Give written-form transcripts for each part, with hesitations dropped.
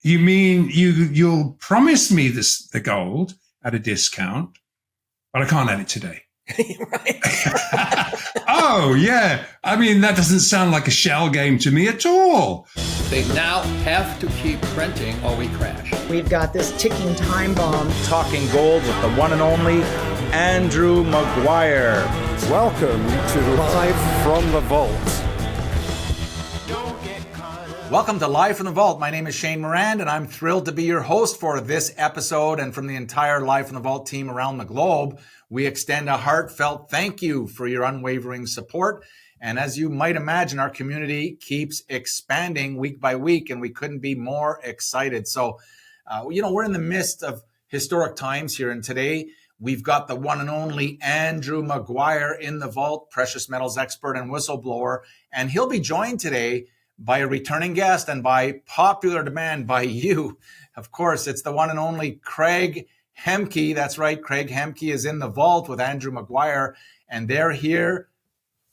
You mean you'll promise me the gold at a discount, but I can't have it today. Right. Oh, yeah. I mean, that doesn't sound like a shell game to me at all. They now have to keep printing or we crash. We've got this ticking time bomb. Talking gold with the one and only Andrew Maguire. Welcome to Live from the Vault. Welcome to Live from the Vault. My name is Shane Morand, and I'm thrilled to be your host for this episode. And from the entire Live from the Vault team around the globe, we extend a heartfelt thank you for your unwavering support. And as you might imagine, our community keeps expanding week by week, and we couldn't be more excited. So, we're in the midst of historic times here, and today we've got the one and only Andrew Maguire in the vault, precious metals expert and whistleblower, and he'll be joined today by a returning guest and by popular demand by you. Of course, it's the one and only Craig Hemke. That's right, Craig Hemke is in the vault with Andrew Maguire, and they're here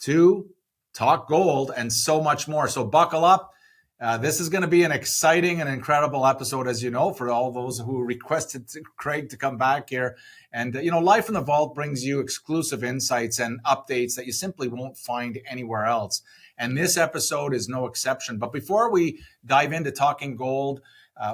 to talk gold and so much more. So buckle up. This is going to be an exciting and incredible episode, as you know, for all those who requested Craig to come back here. And, Life in the Vault brings you exclusive insights and updates that you simply won't find anywhere else. And this episode is no exception. But before we dive into talking gold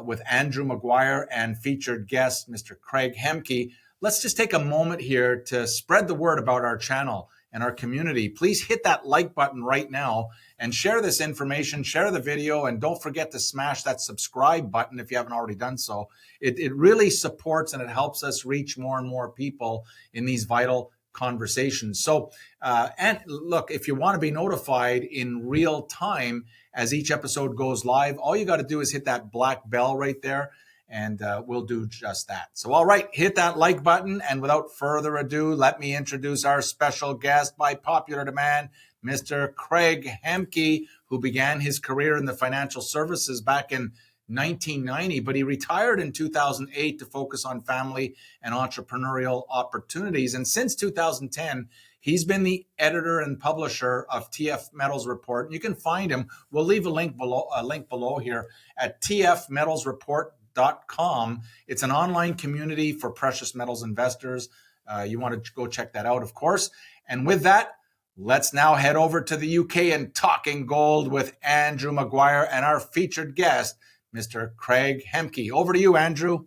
with Andrew Maguire and featured guest, Mr. Craig Hemke, let's just take a moment here to spread the word about our channel and our community. Please hit that like button right now and share this information, share the video, and don't forget to smash that subscribe button if you haven't already done so. It really supports and it helps us reach more and more people in these vital conversations. So, and look, if you want to be notified in real time as each episode goes live, all you got to do is hit that black bell right there, and we'll do just that. So, all right, hit that like button. And without further ado, let me introduce our special guest by popular demand, Mr. Craig Hemke, who began his career in the financial services back in 1990, but he retired in 2008 to focus on family and entrepreneurial opportunities. And since 2010, he's been the editor and publisher of TF Metals Report. You can find him. We'll leave a link below here at tfmetalsreport.com. It's an online community for precious metals investors. You want to go check that out, of course. And with that, let's now head over to the UK and talking gold with Andrew Maguire and our featured guest, Mr. Craig Hemke. Over to you, Andrew.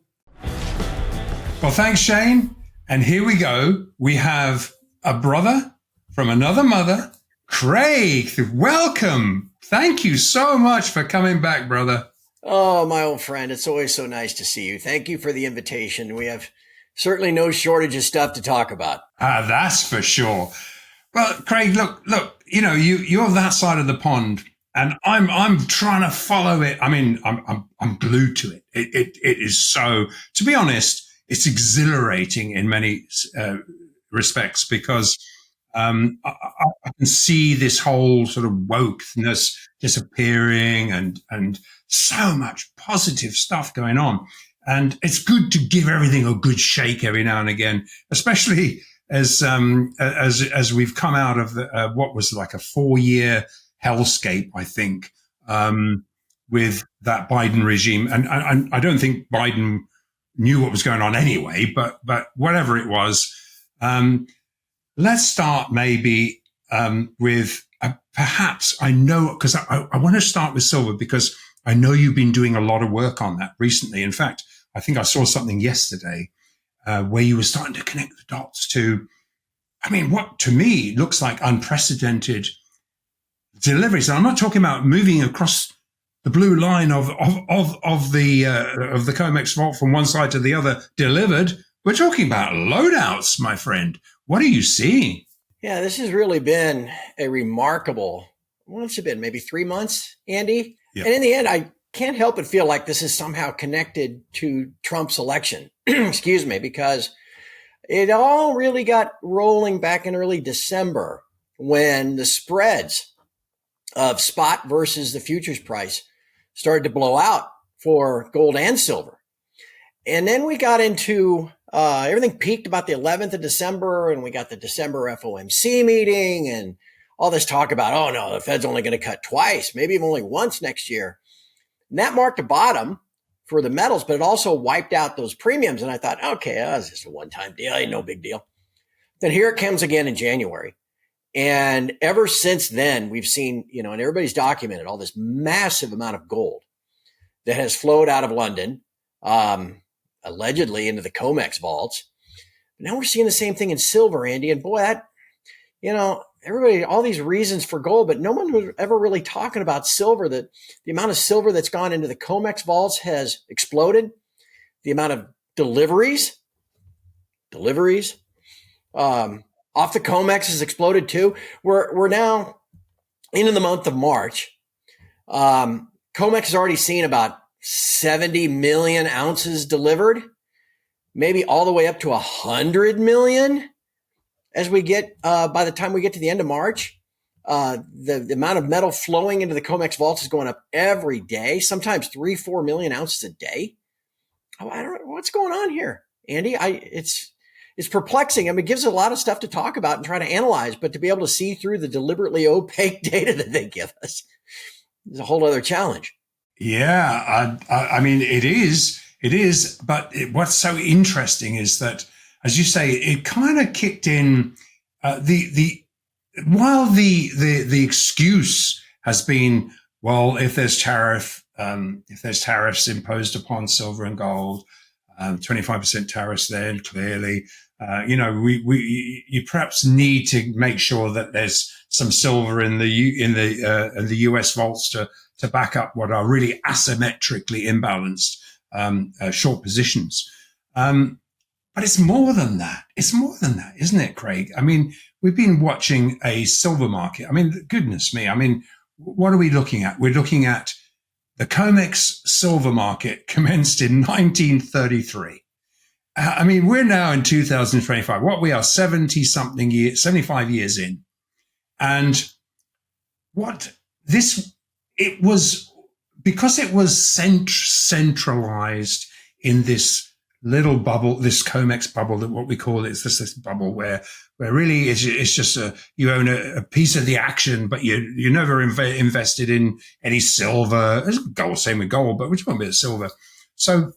Well, thanks, Shane. And here we go. We have a brother from another mother, Craig. Welcome. Thank you so much for coming back, brother. Oh, my old friend. It's always so nice to see you. Thank you for the invitation. We have certainly no shortage of stuff to talk about. That's for sure. Well, Craig, look, you're that side of the pond. And I'm trying to follow it. I mean, I'm glued to it. It is so, to be honest, it's exhilarating in many respects because I can see this whole sort of wokeness disappearing and so much positive stuff going on. And it's good to give everything a good shake every now and again, especially as we've come out of what was like a 4-year hellscape, I think, with that Biden regime. And I don't think Biden knew what was going on anyway, but whatever it was, let's start maybe with perhaps, I know, because I want to start with silver because I know you've been doing a lot of work on that recently. In fact, I think I saw something yesterday where you were starting to connect the dots to, I mean, what to me looks like unprecedented deliveries. And I'm not talking about moving across the blue line of the COMEX vault from one side to the other delivered. We're talking about loadouts, my friend. What are you seeing? Yeah, this has really been a remarkable, what's it been, maybe 3 months, Andy? Yeah. And in the end, I can't help but feel like this is somehow connected to Trump's election, excuse me, because it all really got rolling back in early December when the spreads of spot versus the futures price started to blow out for gold and silver. And then we got into, everything peaked about the 11th of December, and we got the December FOMC meeting and all this talk about, oh no, the Fed's only going to cut twice, maybe even only once next year. And that marked a bottom for the metals, but it also wiped out those premiums. And I thought, okay, it's just a one-time deal. Ain't no big deal. Then here it comes again in January. And ever since then, we've seen, and everybody's documented all this massive amount of gold that has flowed out of London, allegedly into the COMEX vaults. But now we're seeing the same thing in silver, Andy. And boy, that, everybody, all these reasons for gold, but no one was ever really talking about silver, that the amount of silver that's gone into the COMEX vaults has exploded. The amount of deliveries off the COMEX has exploded too. We're now into the month of March. COMEX has already seen about 70 million ounces delivered, maybe all the way up to 100 million as we get, by the time we get to the end of March. The amount of metal flowing into the COMEX vaults is going up every day, sometimes 3-4 million ounces a day. I don't know what's going on here, Andy. It's perplexing. I mean, it gives a lot of stuff to talk about and try to analyze, but to be able to see through the deliberately opaque data that they give us is a whole other challenge. Yeah, I mean, it is. But what's so interesting is that, as you say, it kind of kicked in while the excuse has been, well, if there's tariffs imposed upon silver and gold, 25% tariffs, then clearly, you perhaps need to make sure that there's some silver in the US vaults to back up what are really asymmetrically imbalanced short positions. But it's more than that. It's more than that, isn't it, Craig? I mean, we've been watching a silver market. I mean, goodness me. I mean, what are we looking at? We're looking at the COMEX silver market commenced in 1933. I mean, we're now in 2025. What we are 75 years in. And it was because it was centralized in this little bubble, this COMEX bubble, that what we call it is this bubble where really it's just you own a piece of the action, but you never invested in any silver. There's gold, same with gold, but which one bit of silver. So,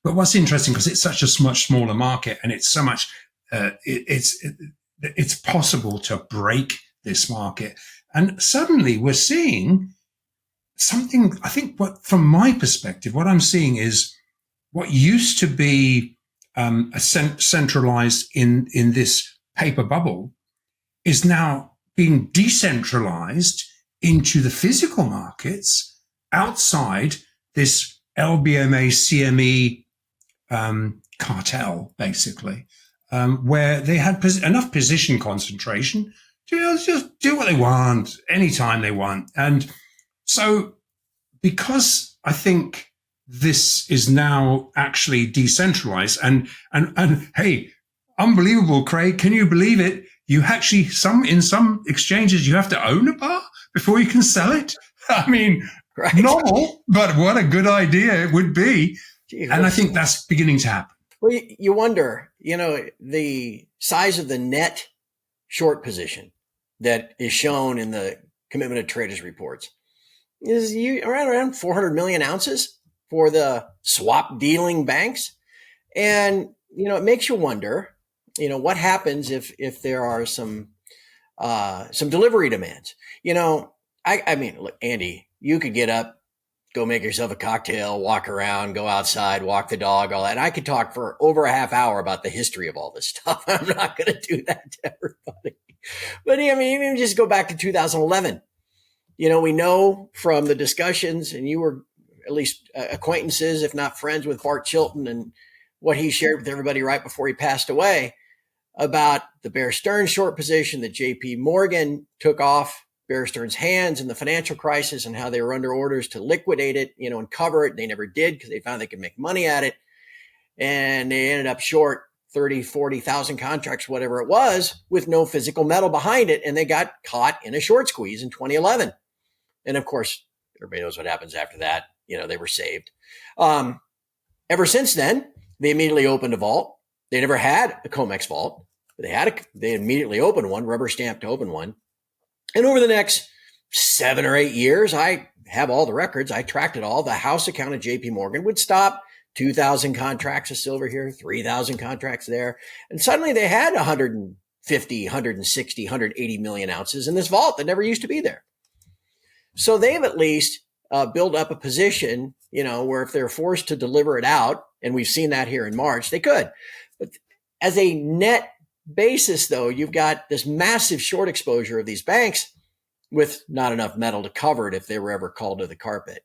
but what's interesting, because it's such a much smaller market and it's so much, it's possible to break this market. And suddenly we're seeing something, I think from my perspective, what I'm seeing is what used to be centralized in this paper bubble is now being decentralized into the physical markets outside this LBMA CME cartel, basically, where they had enough position concentration to just do what they want anytime they want. And so because I think this is now actually decentralized and hey, unbelievable, Craig. Can you believe it? You actually, in some exchanges, you have to own a bar before you can sell it. I mean, right. Novel, but what a good idea it would be. And I think that's beginning to happen. Well, you wonder, the size of the net short position that is shown in the commitment of traders reports is around 400 million ounces for the swap dealing banks. And, it makes you wonder, what happens if there are some delivery demands. I mean, look, Andy, you could get up, go make yourself a cocktail, walk around, go outside, walk the dog, all that. And I could talk for over a half hour about the history of all this stuff. I'm not going to do that to everybody. But I mean, even just go back to 2011. We know from the discussions, and you were at least acquaintances, if not friends, with Bart Chilton and what he shared with everybody right before he passed away about the Bear Stearns short position that JP Morgan took off Bear Stearns' hands in the financial crisis, and how they were under orders to liquidate it, and cover it. They never did because they found they could make money at it. And they ended up short 30, 40,000 contracts, whatever it was, with no physical metal behind it. And they got caught in a short squeeze in 2011. And of course, everybody knows what happens after that. They were saved. Ever since then, they immediately opened a vault. They never had a COMEX vault, but they immediately opened one, rubber stamped to open one. And over the next 7 or 8 years, I have all the records. I tracked it all. The house account at JP Morgan would stop 2,000 contracts of silver here, 3,000 contracts there. And suddenly they had 150, 160, 180 million ounces in this vault that never used to be there. So they've at least built up a position, where if they're forced to deliver it out, and we've seen that here in March, they could. But as a net basis, though, you've got this massive short exposure of these banks with not enough metal to cover it if they were ever called to the carpet.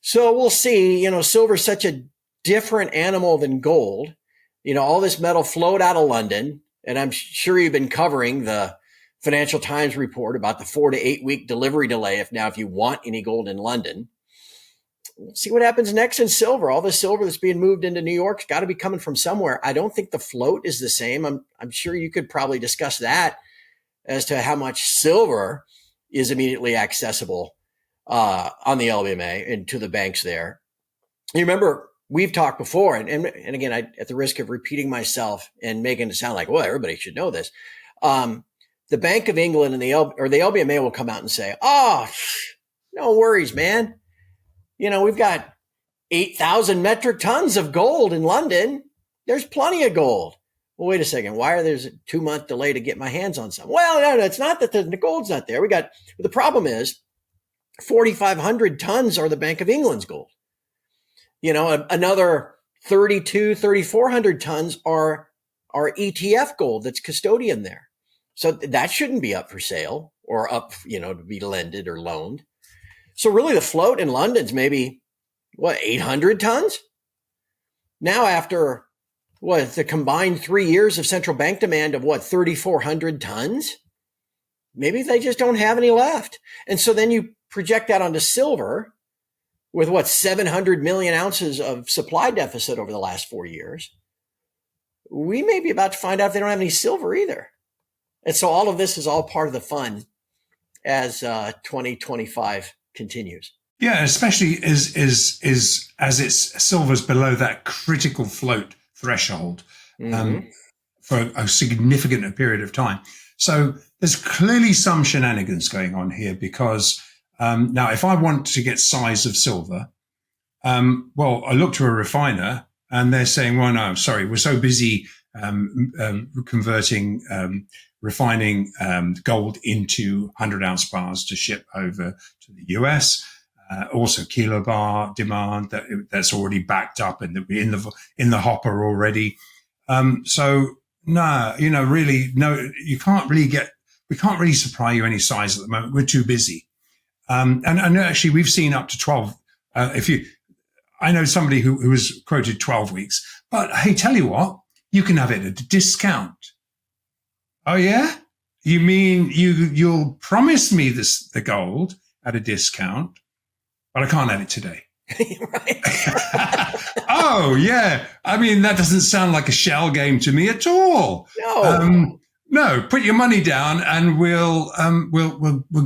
So we'll see. Silver is such a different animal than gold. All this metal flowed out of London, and I'm sure you've been covering the Financial Times report about the 4 to 8 week delivery delay if you want any gold in London. We'll see what happens next in silver. All the silver that's being moved into New York's got to be coming from somewhere. I don't think the float is the same. I'm sure you could probably discuss that as to how much silver is immediately accessible on the LBMA and to the banks there. You remember we've talked before, and again, at the risk of repeating myself and making it sound like, well, everybody should know this. The Bank of England and the LBMA will come out and say, oh, no worries, man. We've got 8,000 metric tons of gold in London. There's plenty of gold. Well, wait a second. Why are there's a 2-month delay to get my hands on some? Well, no, it's not that the gold's not there. The problem is 4,500 tons are the Bank of England's gold. Another 3,400 tons are ETF gold that's custodian there. So that shouldn't be up for sale or up, to be lended or loaned. So really the float in London's maybe 800 tons? Now after the combined 3 years of central bank demand of 3,400 tons? Maybe they just don't have any left. And so then you project that onto silver with 700 million ounces of supply deficit over the last 4 years. We may be about to find out they don't have any silver either. And so all of this is all part of the fun as 2025 continues. Yeah, especially as silver's below that critical float threshold for a significant period of time. So there's clearly some shenanigans going on here because now if I want to get size of silver, I look to a refiner and they're saying, well, no, sorry, we're so busy refining gold into 100-ounce bars to ship over to the US. Also kilobar demand that's already backed up and in the hopper already. So no, really, no, we can't really supply you any size at the moment. We're too busy. And actually we've seen up to 12. I know somebody who was quoted 12 weeks, but hey, tell you what, you can have it at a discount. Oh yeah? You mean you'll promise me the gold at a discount, but I can't have it today. Right. Oh yeah. I mean, that doesn't sound like a shell game to me at all. No. No, put your money down and we'll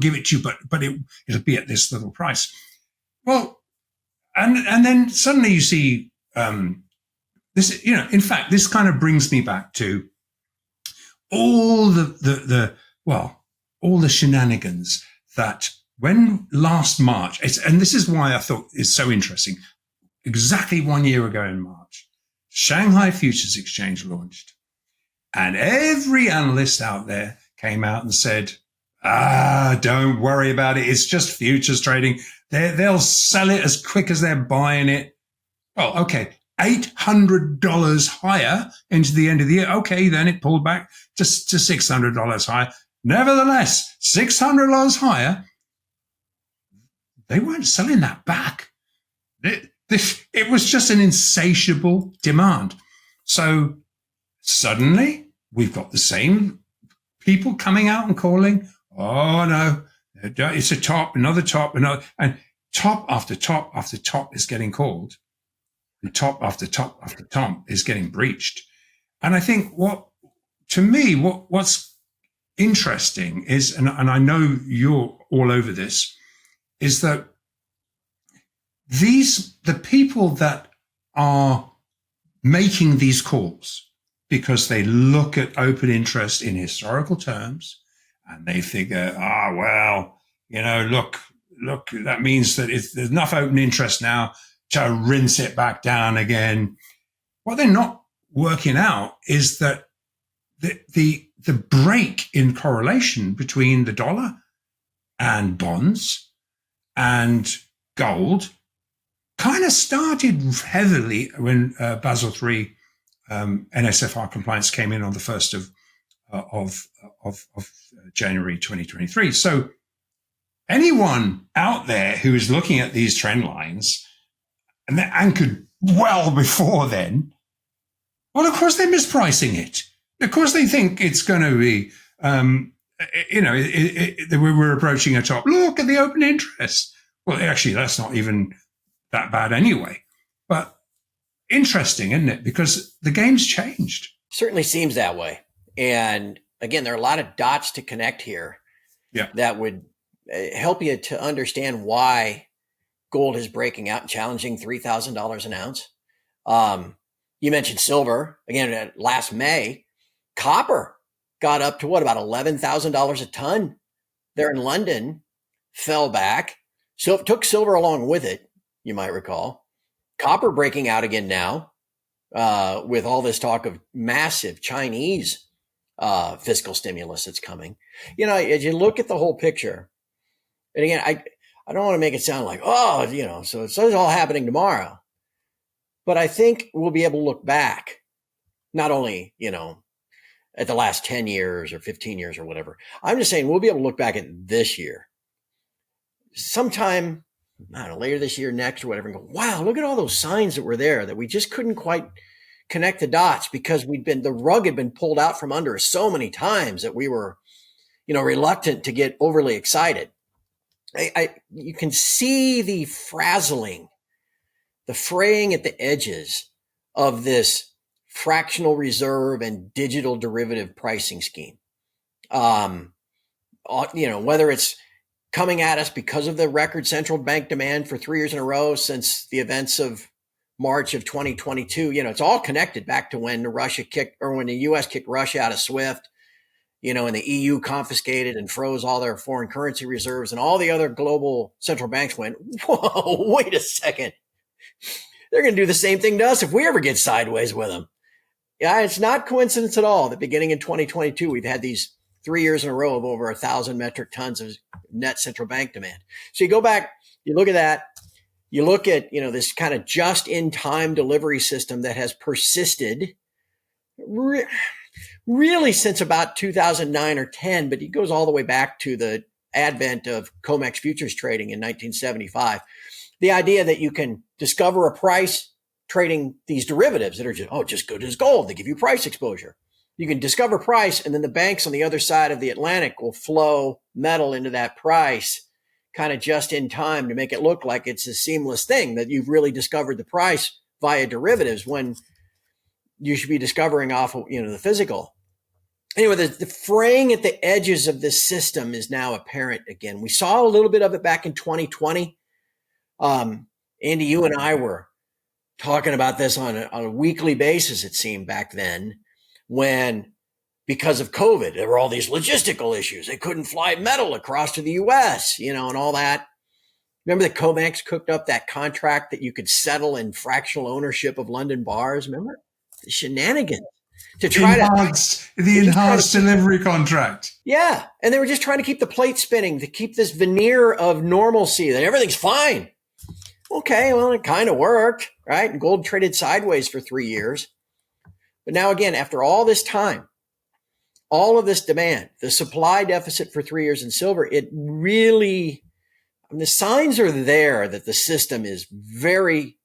give it to you, but it'll be at this little price. Well, and then suddenly you see this. In fact, this kind of brings me back to all all the shenanigans that when last March, and this is why I thought it's so interesting. Exactly 1 year ago in March, Shanghai Futures Exchange launched, and every analyst out there came out and said, don't worry about it. It's just futures trading. They'll sell it as quick as they're buying it. Well, okay, $800 higher into the end of the year. Okay, then it pulled back to $600 higher. Nevertheless, $600 higher. They weren't selling that back. It was just an insatiable demand. So suddenly we've got the same people coming out and calling, oh no, it's a top, another top, and top after top after top is getting called. And top after top after top is getting breached. And I think what's interesting is, and I know you're all over this, is that the people that are making these calls because they look at open interest in historical terms and they figure, look, look, that means that if there's enough open interest now to rinse it back down again. What they're not working out is that the break in correlation between the dollar and bonds and gold kind of started heavily when Basel III NSFR compliance came in on the 1st of January 2023. So anyone out there who is looking at these trend lines, and they're anchored well before then, well, of course they're mispricing it. Of course they think it's going to be, we're approaching a top. Look at the open interest. Well, actually, that's not even that bad anyway. But interesting, isn't it? Because the game's changed. Certainly seems that way. And again, there are a lot of dots to connect here that would help you to understand why gold is breaking out and challenging $3,000 an ounce. You mentioned silver. Again, last May, copper got up to about $11,000 a ton there in London, fell back. So it took silver along with it, you might recall. Copper breaking out again now with all this talk of massive Chinese fiscal stimulus that's coming. As you look at the whole picture, and again, I don't want to make it sound like, so it's all happening tomorrow. But I think we'll be able to look back, not only, at the last 10 years or 15 years or whatever. I'm just saying we'll be able to look back at this year. Sometime, I don't know, later this year, next or whatever, and go, wow, look at all those signs that were there that we just couldn't quite connect the dots because the rug had been pulled out from under us so many times that we were, reluctant to get overly excited. You can see the frazzling, the fraying at the edges of this fractional reserve and digital derivative pricing scheme. Whether it's coming at us because of the record central bank demand for 3 years in a row since the events of March of 2022, it's all connected back to when when the U.S. kicked Russia out of SWIFT, and the EU confiscated and froze all their foreign currency reserves, and all the other global central banks went, whoa, wait a second. They're going to do the same thing to us if we ever get sideways with them. Yeah, it's not coincidence at all that beginning in 2022, we've had these 3 years in a row of over 1,000 metric tons of net central bank demand. So you go back, you look at that, you look at, this kind of just-in-time delivery system that has persisted really since about 2009 or 10, but it goes all the way back to the advent of COMEX futures trading in 1975. The idea that you can discover a price trading these derivatives that are just good as gold. They give you price exposure. You can discover price, and then the banks on the other side of the Atlantic will flow metal into that price kind of just in time to make it look like it's a seamless thing, that you've really discovered the price via derivatives when you should be discovering off of, the physical. Anyway, the fraying at the edges of this system is now apparent again. We saw a little bit of it back in 2020. Andy, you and I were talking about this on a weekly basis, it seemed, back then, when, because of COVID, there were all these logistical issues. They couldn't fly metal across to the U.S., and all that. Remember that COMEX cooked up that contract that you could settle in fractional ownership of London bars? Remember? The shenanigans. To try the enhanced delivery contract. Yeah. And they were just trying to keep the plate spinning, to keep this veneer of normalcy that everything's fine. Okay, well, it kind of worked, right? And gold traded sideways for 3 years. But now again, after all this time, all of this demand, the supply deficit for 3 years in silver, it really, the signs are there that the system is very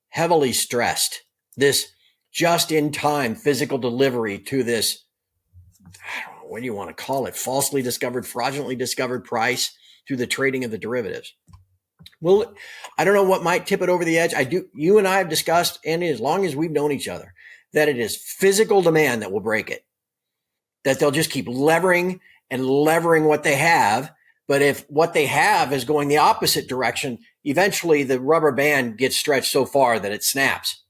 heavily stressed. This just-in-time physical delivery to this, I don't know, what do you want to call it? Falsely discovered, fraudulently discovered price through the trading of the derivatives. Well, I don't know what might tip it over the edge. You and I have discussed, and as long as we've known each other, that it is physical demand that will break it. That they'll just keep levering and levering what they have. But if what they have is going the opposite direction, eventually the rubber band gets stretched so far that it snaps.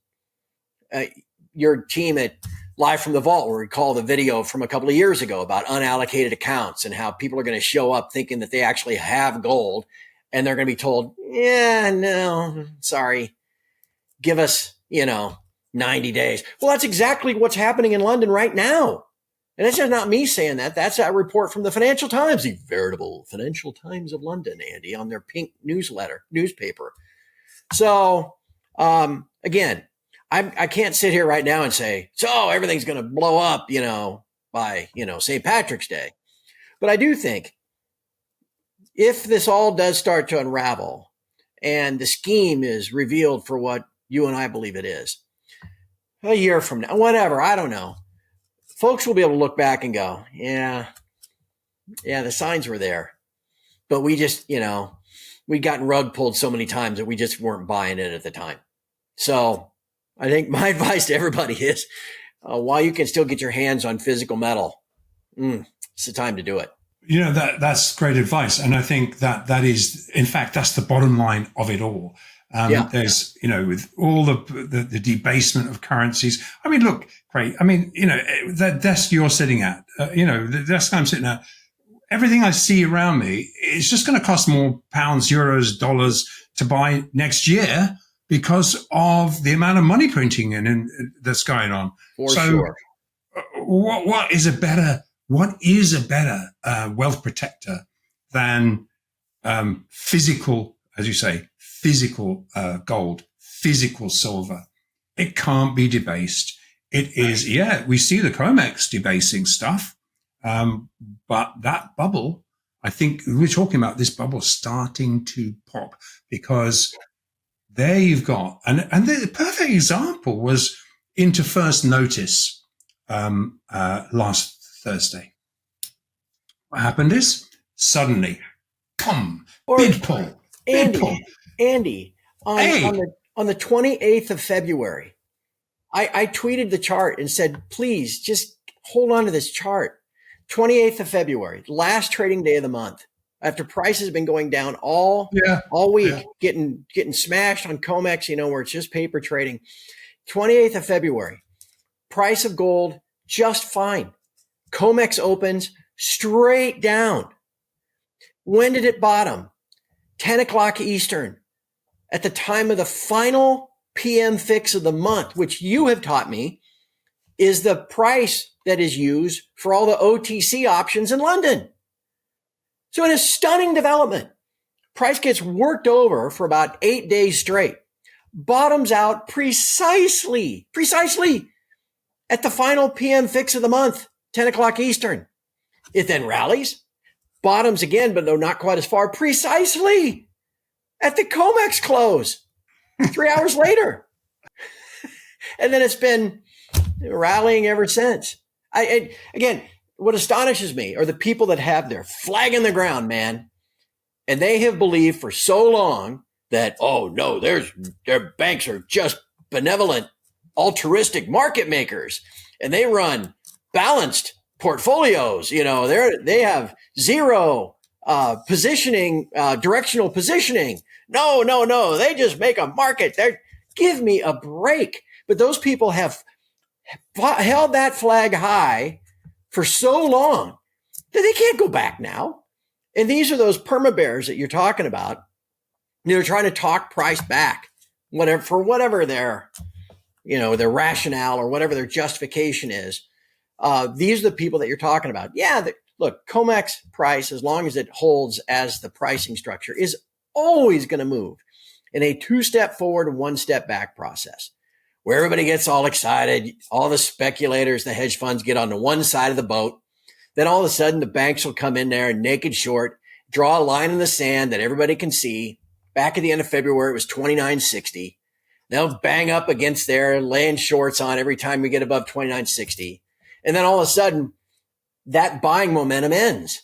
Your team at Live from the Vault will recall the video from a couple of years ago about unallocated accounts and how people are going to show up thinking that they actually have gold. and they're going to be told, yeah, no, sorry, give us, 90 days. Well, that's exactly what's happening in London right now. And that's just not me saying that. That's a report from the Financial Times, the veritable Financial Times of London, Andy, on their pink newspaper. So, again, I can't sit here right now and say, so everything's going to blow up, by, St. Patrick's Day. But I do think if this all does start to unravel and the scheme is revealed for what you and I believe it is, a year from now, whatever, I don't know, folks will be able to look back and go, yeah, the signs were there. But we just, we'd gotten rug pulled so many times that we just weren't buying it at the time. So I think my advice to everybody is, while you can still get your hands on physical metal, it's the time to do it. That's great advice. And I think that is, in fact, that's the bottom line of it all. There's, with all the debasement of currencies. I mean, look, Craig, that desk you're sitting at, the desk I'm sitting at, everything I see around me is just going to cost more pounds, euros, dollars to buy next year because of the amount of money printing that's going on. For sure. What is a better wealth protector than physical, as you say, physical gold, physical silver? It can't be debased. It is, we see the COMEX debasing stuff, but that bubble, I think we're talking about this bubble starting to pop, because there you've got, and the perfect example was into First Notice last Thursday. What happened is suddenly, bid pull. Andy, on the 28th of February, I tweeted the chart and said, please just hold on to this chart. 28th of February, last trading day of the month, after prices have been going down all week, getting smashed on COMEX, where it's just paper trading. 28th of February, price of gold just fine. COMEX opens straight down. When did it bottom? 10 o'clock Eastern, at the time of the final PM fix of the month, which you have taught me is the price that is used for all the OTC options in London. So in a stunning development, price gets worked over for about 8 days straight, bottoms out precisely at the final PM fix of the month, 10 o'clock Eastern. It then rallies, bottoms again, but no, not quite as far, precisely at the COMEX close 3 hours later. And then it's been rallying ever since. Again, what astonishes me are the people that have their flag in the ground, man. And they have believed for so long that, oh no, their banks are just benevolent, altruistic market makers. And they run balanced portfolios. They have zero positioning, directional positioning. No. They just make a market. Give me a break. But those people have held that flag high for so long that they can't go back now. And these are those perma bears that you're talking about. They're trying to talk price back, whatever their rationale or whatever their justification is. These are the people that you're talking about. Look, COMEX price, as long as it holds as the pricing structure, is always going to move in a 2-step forward and 1-step back process, where everybody gets all excited. All the speculators, the hedge funds get on the one side of the boat. Then all of a sudden the banks will come in there and naked short, draw a line in the sand that everybody can see. Back at the end of February, it was 29.60. They'll bang up against there, laying shorts on every time we get above 29.60. And then all of a sudden that buying momentum ends.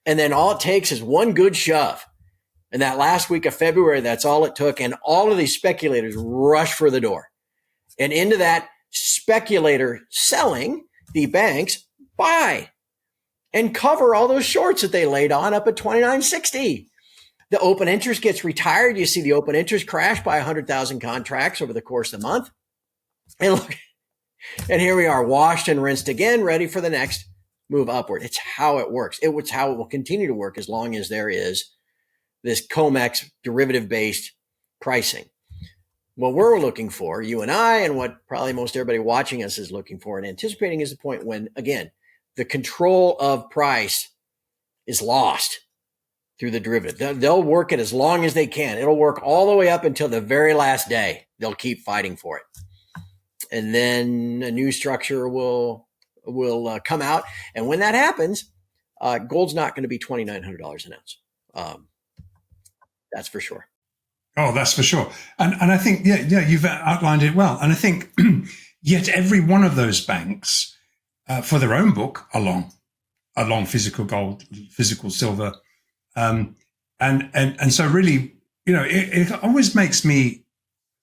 And then all it takes is one good shove. And that last week of February, that's all it took. And all of these speculators rush for the door. And into that speculator selling, the banks buy and cover all those shorts that they laid on up at 29.60. The open interest gets retired. You see the open interest crash by 100,000 contracts over the course of the month. And look, and here we are, washed and rinsed again, ready for the next move upward. It's how it works. It's how it will continue to work as long as there is this COMEX derivative-based pricing. What we're looking for, you and I, and what probably most everybody watching us is looking for and anticipating, is the point when, again, the control of price is lost through the derivative. They'll work it as long as they can. It'll work all the way up until the very last day. They'll keep fighting for it. And then a new structure will come out. And when that happens, gold's not going to be $2,900 an ounce. That's for sure. Oh, that's for sure. And I think, yeah, you've outlined it well. And I think yet every one of those banks, for their own book, along physical gold, physical silver. And so really, it always makes me,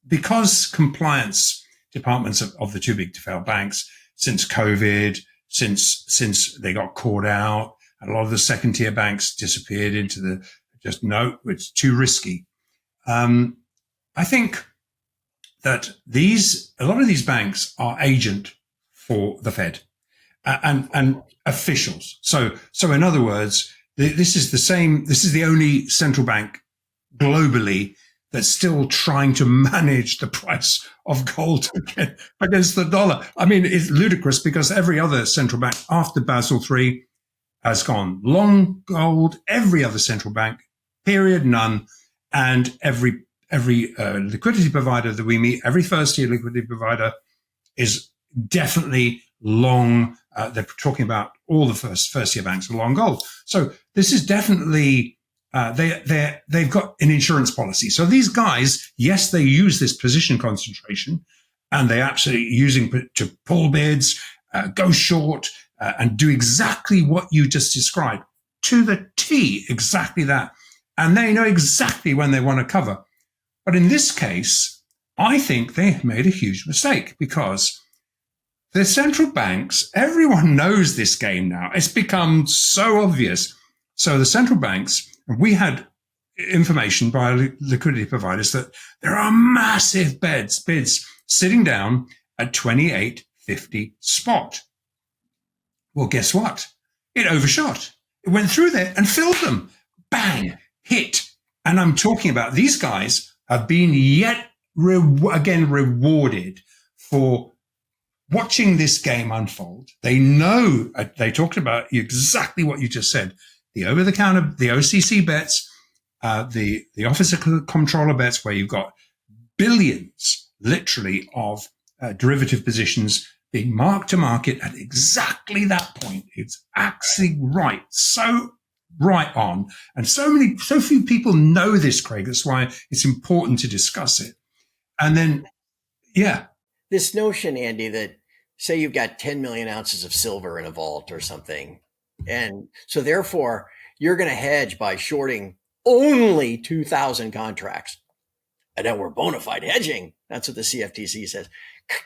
because compliance departments of the too big to fail banks, since COVID, since they got caught out, and a lot of the second tier banks disappeared into it's too risky. I think that a lot of these banks are agent for the Fed and officials. So in other words, this is the only central bank globally that's still trying to manage the price of gold against the dollar. I mean, it's ludicrous because every other central bank after Basel III has gone long gold, every other central bank, period, none. And every liquidity provider that we meet, every first-year liquidity provider is definitely long. They're talking about all the first-year banks are long gold. So this is definitely they've got an insurance policy. So these guys, yes, they use this position concentration, and they're absolutely using to pull bids, go short, and do exactly what you just described to the T. Exactly that. And they know exactly when they want to cover. But in this case, I think they have made a huge mistake because the central banks, everyone knows this game now. It's become so obvious. So the central banks, we had information by liquidity providers that there are massive bids sitting down at 28.50 spot. Well, guess what? It overshot. It went through there and filled them. Bang. Hit. And I'm talking about these guys have been yet again rewarded for watching this game unfold. They know, they talked about exactly what you just said. The over-the-counter, the OCC bets, the officer controller bets, where you've got billions literally of derivative positions being marked to market at exactly that point. It's actually right. So right on. And so few people know this, Craig. That's why it's important to discuss it. And then, yeah. This notion, Andy, that say you've got 10 million ounces of silver in a vault or something. And so therefore you're going to hedge by shorting only 2,000 contracts. And then we're bona fide hedging. That's what the CFTC says.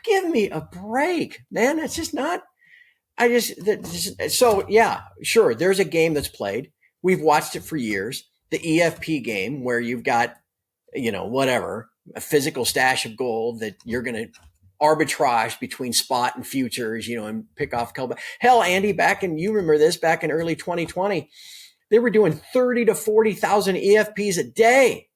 Give me a break, man. That's just not, so yeah, sure. There's a game that's played. We've watched it for years. The EFP game where you've got, a physical stash of gold that you're going to arbitrage between spot and futures, and pick off a couple. Hell, Andy, you remember this back in early 2020, they were doing 30 to 40,000 EFPs a day.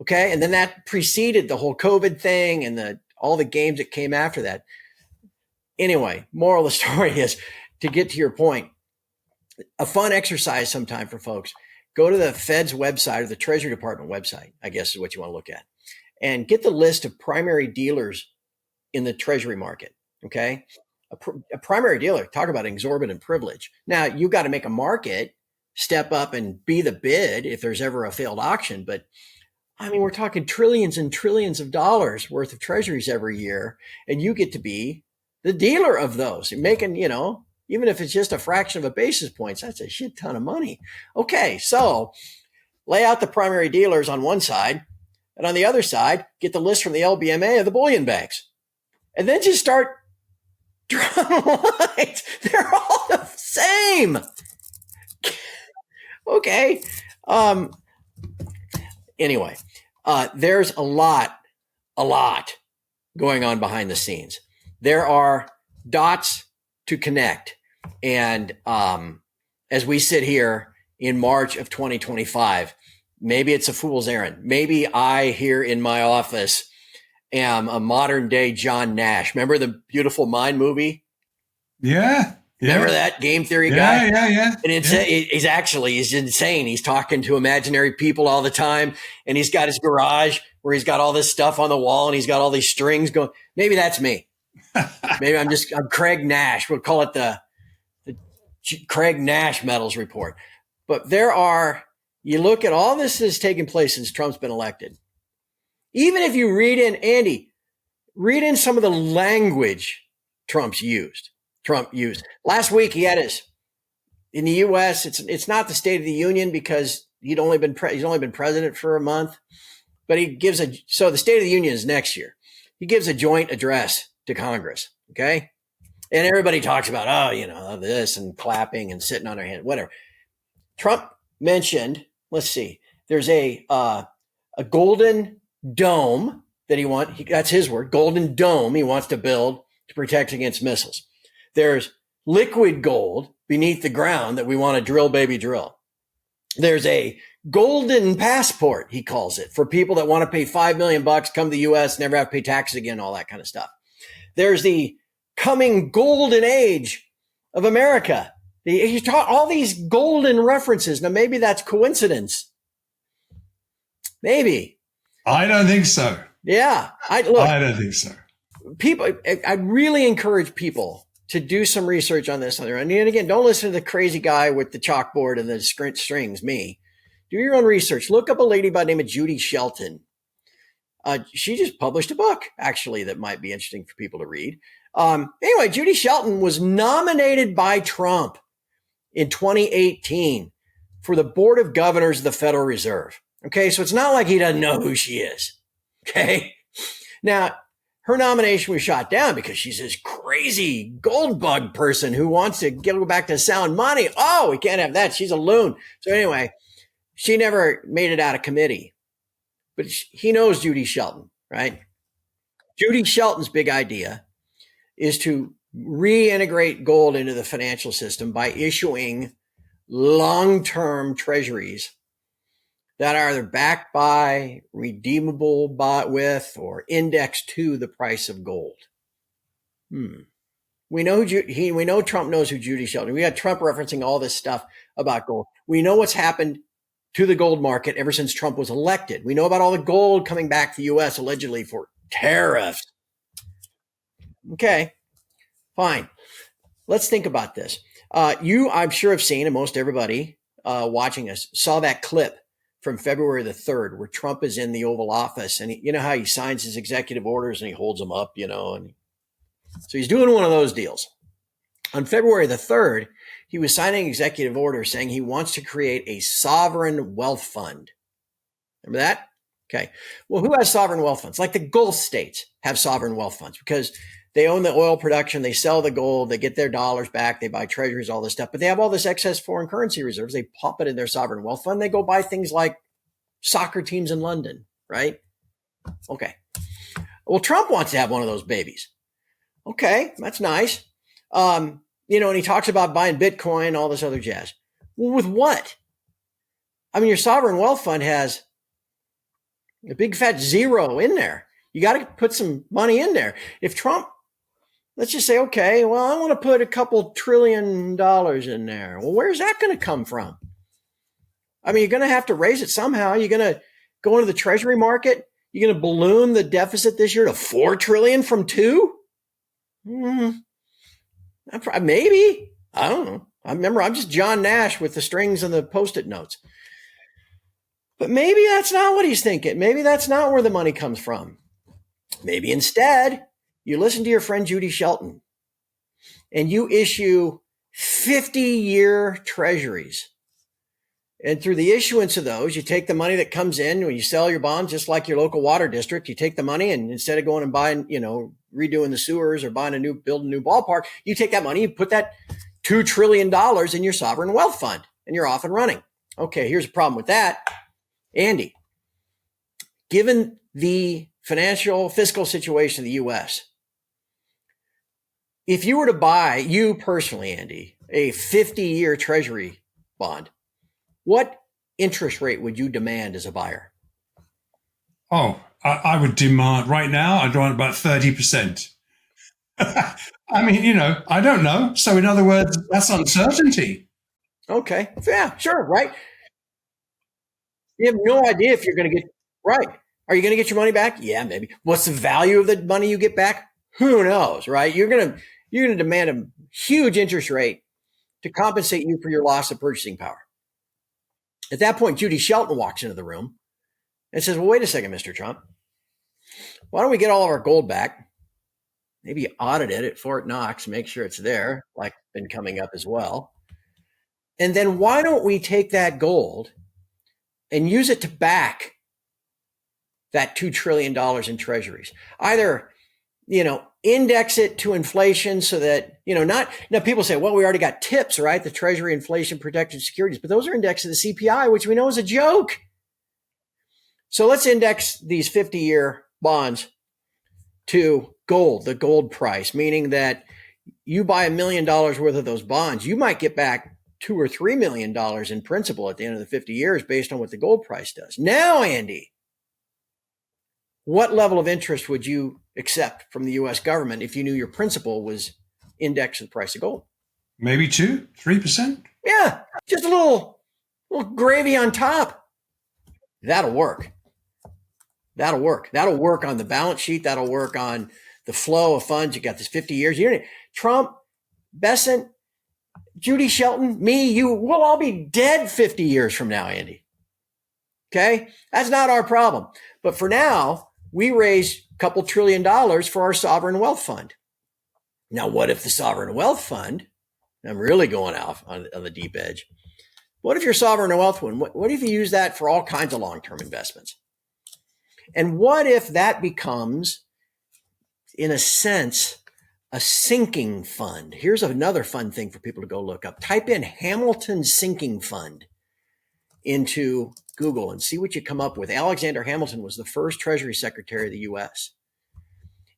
Okay. And then that preceded the whole COVID thing and all the games that came after that. Anyway, moral of the story is, to get to your point, a fun exercise sometime for folks, go to the Fed's website or the Treasury Department website, I guess is what you want to look at, and get the list of primary dealers in the Treasury market. Okay. A primary dealer, talk about exorbitant privilege. Now you got to make a market step up and be the bid if there's ever a failed auction. But I mean, we're talking trillions and trillions of dollars worth of treasuries every year. And you get to be the dealer of those. You're making, even if it's just a fraction of a basis points, that's a shit ton of money. Okay. So lay out the primary dealers on one side, and on the other side, get the list from the LBMA of the bullion banks, and then just start drawing lines. They're all the same. Okay. Anyway, there's a lot going on behind the scenes. There are dots to connect. And as we sit here in March of 2025. Maybe it's a fool's errand. Maybe I here in my office am a modern day John Nash. Remember the Beautiful Mind movie? Yeah. Remember that game theory guy? Yeah. And he's insane. He's talking to imaginary people all the time. And he's got his garage where he's got all this stuff on the wall and he's got all these strings going. Maybe that's me. Maybe I'm Craig Nash. We'll call it the Craig Nash Metals Report. But you look at all this that's taken place since Trump's been elected. Even if you read in some of the language Trump used. Last week he had in the U.S. It's not the State of the Union because he's only been president for a month, but so the State of the Union is next year. He gives a joint address to Congress. Okay. And everybody talks about, this and clapping and sitting on their hand, whatever. Trump mentioned, let's see, there's a golden dome that that's his word, golden dome he wants to build to protect against missiles. There's liquid gold beneath the ground that we want to drill, baby, drill. There's a golden passport, he calls it, for people that want to pay $5 million, come to the U.S., never have to pay taxes again, all that kind of stuff. There's the coming golden age of America. He's taught all these golden references. Now, maybe that's coincidence. Maybe. I don't think so. Yeah. I don't think so. I really encourage people to do some research on this on their own. And again, don't listen to the crazy guy with the chalkboard and the strings, me. Do your own research. Look up a lady by the name of Judy Shelton. She just published a book, actually, that might be interesting for people to read. Anyway, Judy Shelton was nominated by Trump in 2018 for the Board of Governors of the Federal Reserve. Okay, so it's not like he doesn't know who she is. Okay, now her nomination was shot down because she's this crazy gold bug person who wants to go back to sound money. Oh, we can't have that. She's a loon. So anyway, she never made it out of committee. But he knows Judy Shelton, right? Judy Shelton's big idea is to reintegrate gold into the financial system by issuing long-term treasuries that are either backed by, redeemable with, or indexed to the price of gold. We know Trump knows who Judy Shelton. We had Trump referencing all this stuff about gold. We know what's happened to the gold market ever since Trump was elected. We know about all the gold coming back to the U.S. allegedly for tariffs. Okay, fine. Let's think about this. I'm sure have seen, and most everybody watching us saw that clip from February the 3rd, where Trump is in the Oval Office, and you know how he signs his executive orders and he holds them up, and so he's doing one of those deals. On February the 3rd, he was signing executive orders saying he wants to create a sovereign wealth fund. Remember that? Okay. Well, who has sovereign wealth funds? Like the Gulf states have sovereign wealth funds because they own the oil production, they sell the gold, they get their dollars back, they buy treasuries, all this stuff, but they have all this excess foreign currency reserves. They pump it in their sovereign wealth fund. They go buy things like soccer teams in London, right? Okay. Well, Trump wants to have one of those babies. Okay, that's nice. And he talks about buying Bitcoin, all this other jazz. Well, with what? I mean, your sovereign wealth fund has a big fat zero in there. You got to put some money in there. If Trump, let's just say, okay, well, I want to put a couple $1 trillion in there. Well, where's that going to come from? I mean, you're going to have to raise it somehow. You're going to go into the treasury market. You're going to balloon the deficit this year to $4 trillion from $2? Maybe. I don't know. I'm just John Nash with the strings and the Post-it notes. But maybe that's not what he's thinking. Maybe that's not where the money comes from. Maybe instead, you listen to your friend Judy Shelton and you issue 50-year treasuries. And through the issuance of those, you take the money that comes in when you sell your bonds, just like your local water district. You take the money and instead of going and buying, redoing the sewers or building a new ballpark, you take that money, you put that $2 trillion in your sovereign wealth fund and you're off and running. Okay, here's a problem with that. Andy, given the fiscal situation of the U.S., if you were to buy, you personally, Andy, a 50-year treasury bond, what interest rate would you demand as a buyer? Oh, I would demand right now, I'd want about 30%. I mean, I don't know. So in other words, that's uncertainty. Okay. Yeah, sure. Right. You have no idea if you're going to get right. Are you going to get your money back? Yeah, maybe. What's the value of the money you get back? Who knows, right? You're going to demand a huge interest rate to compensate you for your loss of purchasing power. At that point, Judy Shelton walks into the room and says, well, wait a second, Mr. Trump. Why don't we get all of our gold back? Maybe audit it at Fort Knox, make sure it's there, like been coming up as well. And then why don't we take that gold and use it to back that $2 trillion in treasuries? Either, index it to inflation so that, now people say, well, we already got TIPS, right? The Treasury Inflation Protected Securities, but those are indexed to the CPI, which we know is a joke. So let's index these 50-year bonds to gold, the gold price, meaning that you buy $1 million worth of those bonds, you might get back $2 or $3 million in principal at the end of the 50 years based on what the gold price does. Now, Andy, what level of interest would you accept from the U.S. government if you knew your principal was indexed to the price of gold? Maybe 2-3%. Yeah, just a little gravy on top. That'll work. That'll work on the balance sheet. That'll work on the flow of funds. You got this 50 years. Trump, Bessent, Judy Shelton, me, you, we'll all be dead 50 years from now, Andy. Okay? That's not our problem. But for now, we raise a couple $1 trillion for our sovereign wealth fund. Now, what if the sovereign wealth fund, I'm really going off on the deep edge. What if your sovereign wealth fund, what if you use that for all kinds of long-term investments? And what if that becomes, in a sense, a sinking fund? Here's another fun thing for people to go look up. Type in Hamilton Sinking Fund into Google and see what you come up with. Alexander Hamilton was the first Treasury Secretary of the U.S.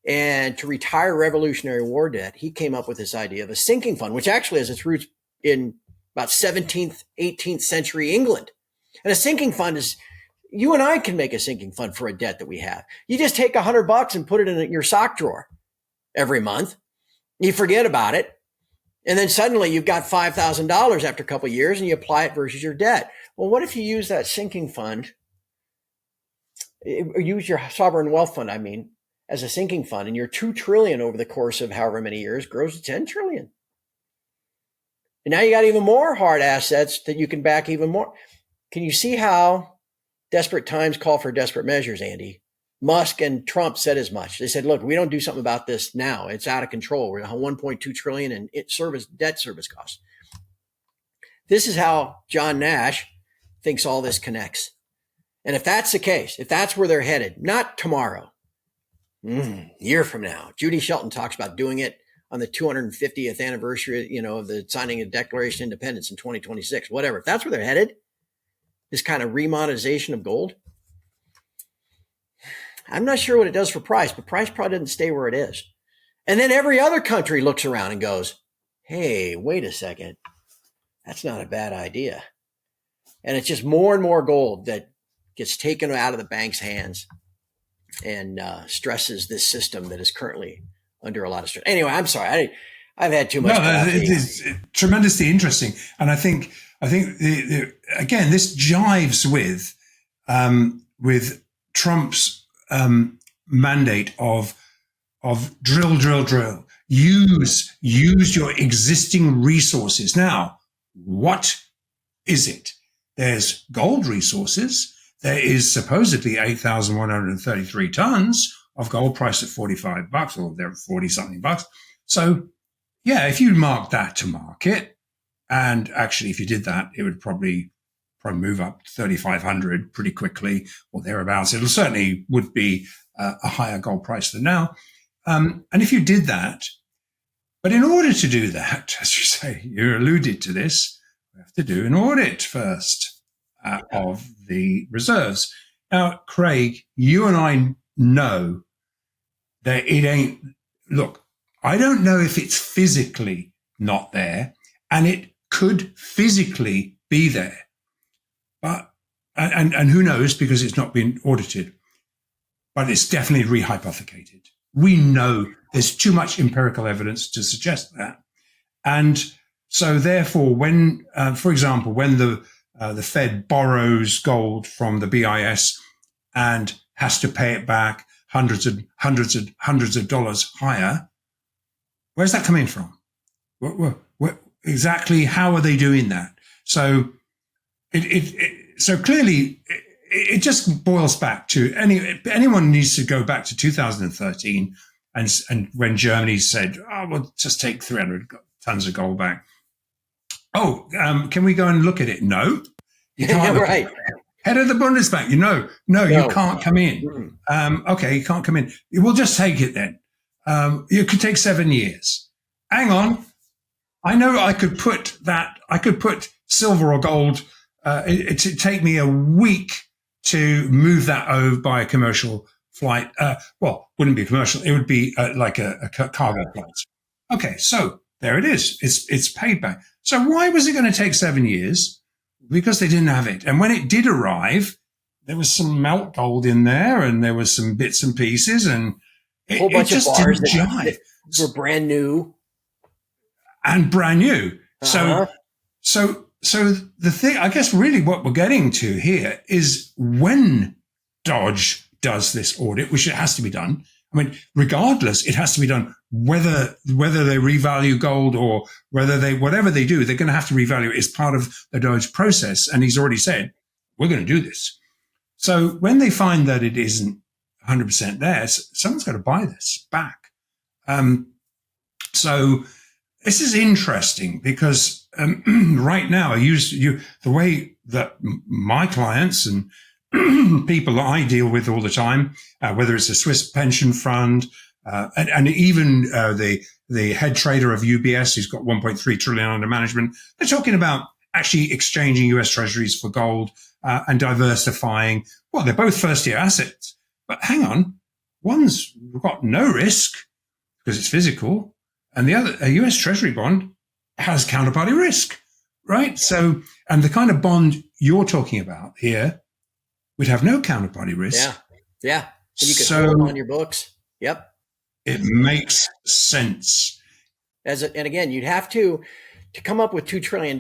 And to retire Revolutionary War debt, he came up with this idea of a sinking fund, which actually has its roots in about 17th, 18th century England. And a sinking fund is, you and I can make a sinking fund for a debt that we have. You just take $100 and put it in your sock drawer every month. You forget about it. And then suddenly you've got $5,000 after a couple of years and you apply it versus your debt. Well, what if you use that sinking fund, or use your sovereign wealth fund, as a sinking fund, and your $2 trillion over the course of however many years grows to $10 trillion. And now you got even more hard assets that you can back even more. Can you see how desperate times call for desperate measures, Andy? Musk and Trump said as much. They said, look, we don't do something about this now. It's out of control. We're at $1.2 trillion in debt service costs. This is how John Nash thinks all this connects. And if that's the case, if that's where they're headed, not tomorrow, year from now, Judy Shelton talks about doing it on the 250th anniversary, of the signing of the Declaration of Independence in 2026, whatever. If that's where they're headed, this kind of remonetization of gold, I'm not sure what it does for price, but price probably doesn't stay where it is. And then every other country looks around and goes, hey, wait a second. That's not a bad idea. And it's just more and more gold that gets taken out of the bank's hands and stresses this system that is currently under a lot of stress. Anyway, I'm sorry. I've had too much. No, it is tremendously interesting. And I think again, this jives with Trump's mandate of drill. Use your existing resources. Now, what is it? There's gold resources. There is supposedly 8,133 tons of gold priced at $45, or they're 40 something bucks. So yeah, if you mark that to market, and actually if you did that, it would probably move up to 3,500 pretty quickly or thereabouts. It certainly would be a higher gold price than now. And if you did that, but in order to do that, as you say, you alluded to this, we have to do an audit first of the reserves. Now, Craig, you and I know that it ain't, look, I don't know if it's physically not there, and it could physically be there. But and who knows, because it's not been audited, but it's definitely rehypothecated. We know there's too much empirical evidence to suggest that. And so therefore, when, for example, when the Fed borrows gold from the BIS and has to pay it back hundreds of dollars higher, where's that coming from? What exactly, how are they doing that? So so clearly it just boils back to anyone needs to go back to 2013 and when Germany said, oh, we'll just take 300 tons of gold back. Oh, can we go and look at it? No, you can't. Right. Head of the Bundesbank, no, you can't come in. Okay, you can't come in. We'll just take it then. It could take 7 years. Hang on. I know I could put silver or gold. It'd take me a week to move that over by a commercial flight. Well, wouldn't be commercial. It would be like a cargo flight. Okay, so there it is. It's paid back. So why was it going to take 7 years? Because they didn't have it. And when it did arrive, there was some melt gold in there, and there was some bits and pieces, and a whole bunch it just of bars didn't jive. that were brand new. And brand new. So the thing, I guess really what we're getting to here is when Dodge does this audit, which it has to be done. I mean, regardless, it has to be done whether they revalue gold or whatever they do, they're going to have to revalue it as part of the Dodge process. And he's already said, we're going to do this. So when they find that it isn't 100% there, someone's got to buy this back. So this is interesting because right now, the way that my clients and people that I deal with all the time, whether it's a Swiss pension fund, and even the head trader of UBS, who's got 1.3 trillion under management, they're talking about actually exchanging US treasuries for gold and diversifying. Well, they're both first-year assets, but hang on, one's got no risk because it's physical, and the other, a US Treasury bond, has counterparty risk, right? So, and the kind of bond you're talking about here would have no counterparty risk. Yeah. And you can hold them on your books. Yep. It makes sense. And again, you'd have to come up with $2 trillion,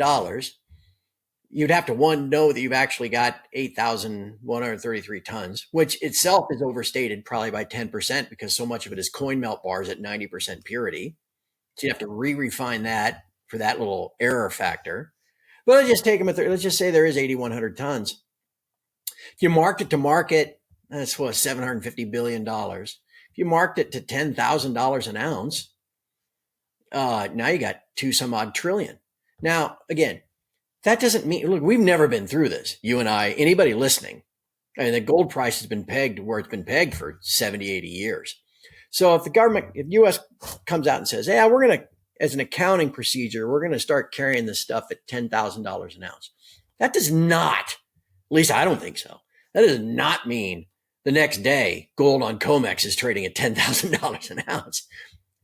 you'd have to, one, know that you've actually got 8,133 tons, which itself is overstated probably by 10% because so much of it is coin melt bars at 90% purity. So you have to refine that for that little error factor. But let's just take them let's just say there is 8,100 tons. If you marked it to market, that's what, $750 billion. If you marked it to $10,000 an ounce, now you got 2 some odd trillion. Now, again, that doesn't mean, look, we've never been through this. You and I, anybody listening. I mean, the gold price has been pegged where it's been pegged for 70, 80 years. So if if U.S. comes out and says, yeah, we're going to, as an accounting procedure, we're going to start carrying this stuff at $10,000 an ounce. That does not, at least I don't think so. That does not mean the next day gold on COMEX is trading at $10,000 an ounce.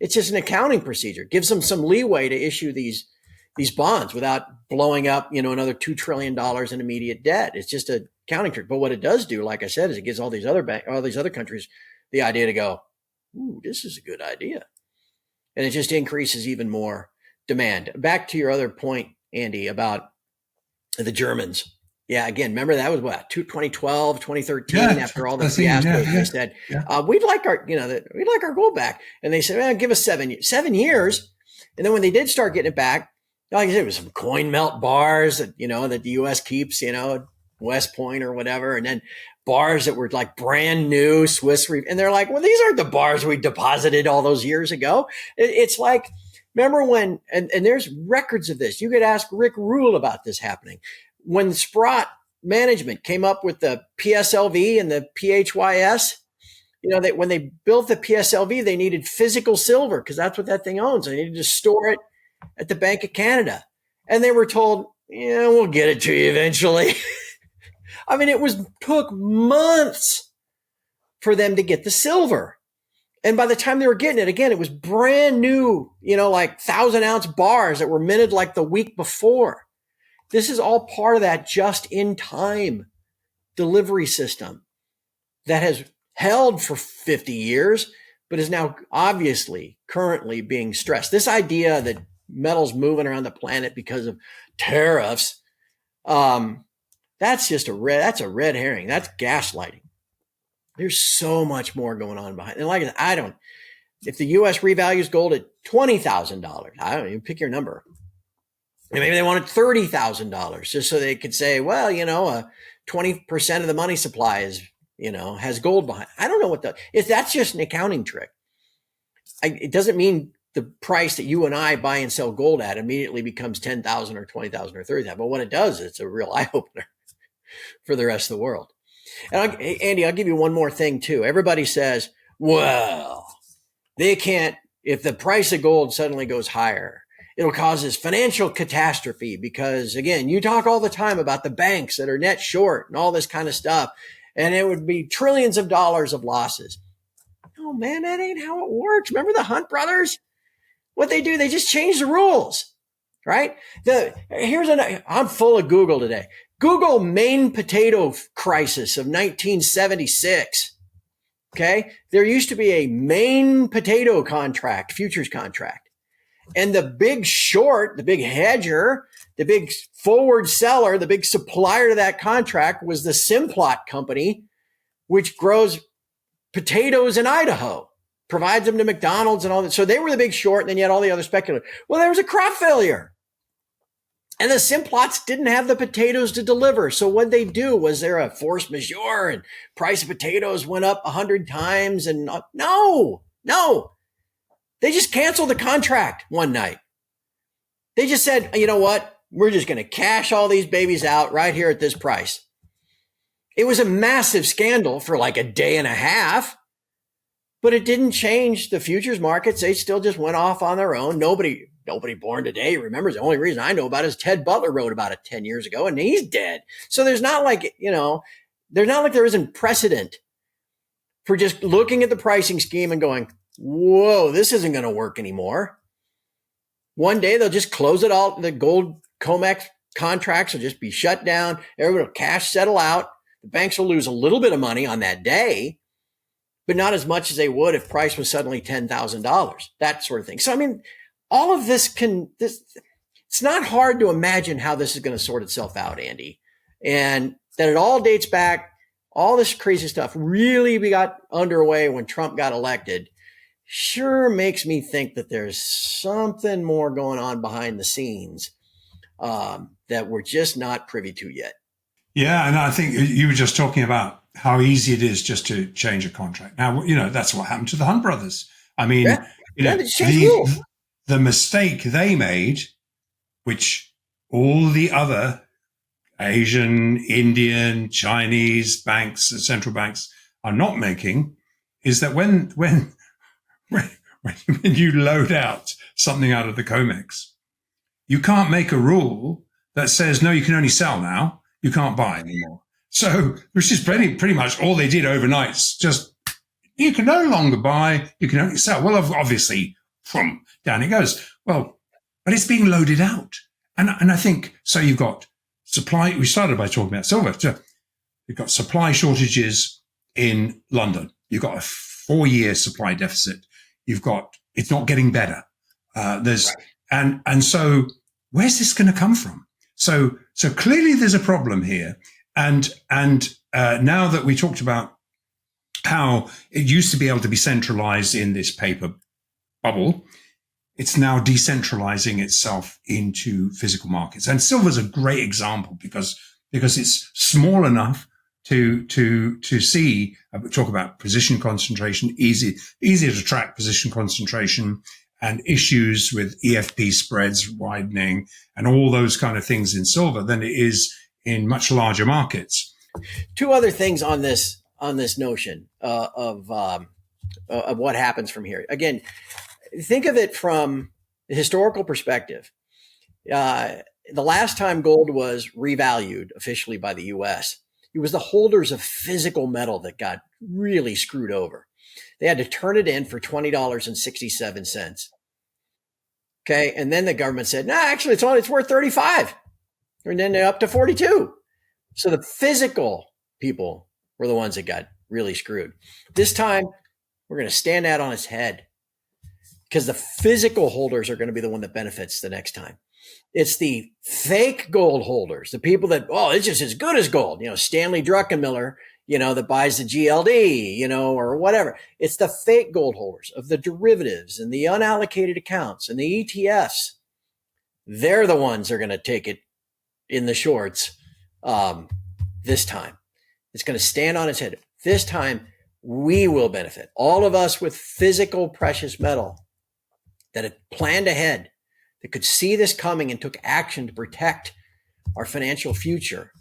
It's just an accounting procedure. Gives them some leeway to issue these bonds without blowing up, another $2 trillion in immediate debt. It's just a accounting trick. But what it does do, like I said, is it gives all these other countries the idea to go, ooh, this is a good idea. And it just increases even more demand. Back to your other point, Andy, about the Germans. Yeah, again, remember that was what, 2012, 2013, after all the fiascos. They said, we'd like our gold back. And they said, well, give us 7 years. And then when they did start getting it back, like I said, it was some coin melt bars that, that the U.S. keeps, West Point or whatever. And then bars that were like brand new Swiss. And they're like, well, these aren't the bars we deposited all those years ago. It's like, remember when, and there's records of this. You could ask Rick Rule about this happening. When Sprott management came up with the PSLV and the PHYS, when they built the PSLV, they needed physical silver because that's what that thing owns. They needed to store it at the Bank of Canada. And they were told, we'll get it to you eventually. I mean, took months for them to get the silver. And by the time they were getting it, again, it was brand new, like 1,000-ounce bars that were minted like the week before. This is all part of that just-in-time delivery system that has held for 50 years, but is now obviously currently being stressed. This idea that metal's moving around the planet because of tariffs, that's a red herring. That's gaslighting. There's so much more going on behind. And like if the U.S. revalues gold at $20,000, I don't even pick your number. Maybe they wanted $30,000 just so they could say, well, 20% of the money supply is, has gold behind. I don't know if that's just an accounting trick. It doesn't mean the price that you and I buy and sell gold at immediately becomes 10,000 or 20,000 or 30,000. But what it does, it's a real eye opener for the rest of the world. And Andy, I'll give you one more thing too. Everybody says, well, they can't, if the price of gold suddenly goes higher, it'll cause this financial catastrophe because, again, you talk all the time about the banks that are net short and all this kind of stuff, and it would be trillions of dollars of losses. Oh, man, that ain't how it works. Remember the Hunt brothers? What they do, they just change the rules, right? I'm full of Google today. Google Maine potato crisis of 1976. Okay. There used to be a Maine potato contract, futures contract. And the big short, the big hedger, the big forward seller, the big supplier to that contract was the Simplot company, which grows potatoes in Idaho, provides them to McDonald's and all that. So they were the big short, and then you had all the other speculators. Well, there was a crop failure. And the Simplots didn't have the potatoes to deliver. So what they do, was there a force majeure and price of potatoes went up 100 times? And no. They just canceled the contract one night. They just said, you know what? We're just going to cash all these babies out right here at this price. It was a massive scandal for like a day and a half, but it didn't change the futures markets. They still just went off on their own. Nobody born today remembers. The only reason I know about it is Ted Butler wrote about it 10 years ago and he's dead. So there's not like, there isn't precedent for just looking at the pricing scheme and going, whoa, this isn't going to work anymore. One day they'll just close it all. The gold COMEX contracts will just be shut down. Everybody will cash settle out. The banks will lose a little bit of money on that day, but not as much as they would if price was suddenly $10,000, that sort of thing. So, I mean, all of this it's not hard to imagine how this is going to sort itself out, Andy. And that it all dates back, all this crazy stuff really got underway when Trump got elected. Sure makes me think that there's something more going on behind the scenes that we're just not privy to yet. Yeah, and I think you were just talking about how easy it is just to change a contract. Now, that's what happened to the Hunt brothers. I mean, the mistake they made, which all the other Asian, Indian, Chinese banks, central banks are not making, is that when you load out something out of the COMEX, you can't make a rule that says, no, you can only sell now. You can't buy anymore. So, which is pretty much all they did overnight. Just, you can no longer buy, you can only sell. Well, obviously, from down it goes. Well, but it's being loaded out. And I think, so you've got supply. We started by talking about silver. So you've got supply shortages in London. You've got a 4-year supply deficit. It's not getting better. And so where's this going to come from? So clearly there's a problem here. And now that we talked about how it used to be able to be centralized in this paper bubble, it's now decentralizing itself into physical markets. And silver's a great example because it's small enough to see, talk about position concentration, easier to track position concentration and issues with EFP spreads widening and all those kind of things in silver than it is in much larger markets. Two other things on this notion of what happens from here. Again, think of it from the historical perspective. The last time gold was revalued officially by the U.S., it was the holders of physical metal that got really screwed over. They had to turn it in for $20.67. Okay. And then the government said, no, actually it's worth 35. and then up to 42. So the physical people were the ones that got really screwed. This time, we're going to stand that on its head because the physical holders are going to be the one that benefits the next time. It's the fake gold holders, the people that, it's just as good as gold. Stanley Druckenmiller, that buys the GLD, or whatever. It's the fake gold holders of the derivatives and the unallocated accounts and the ETFs. They're the ones that are going to take it in the shorts this time. It's going to stand on its head. This time, we will benefit. All of us with physical precious metal that had planned ahead, that could see this coming and took action to protect our financial future,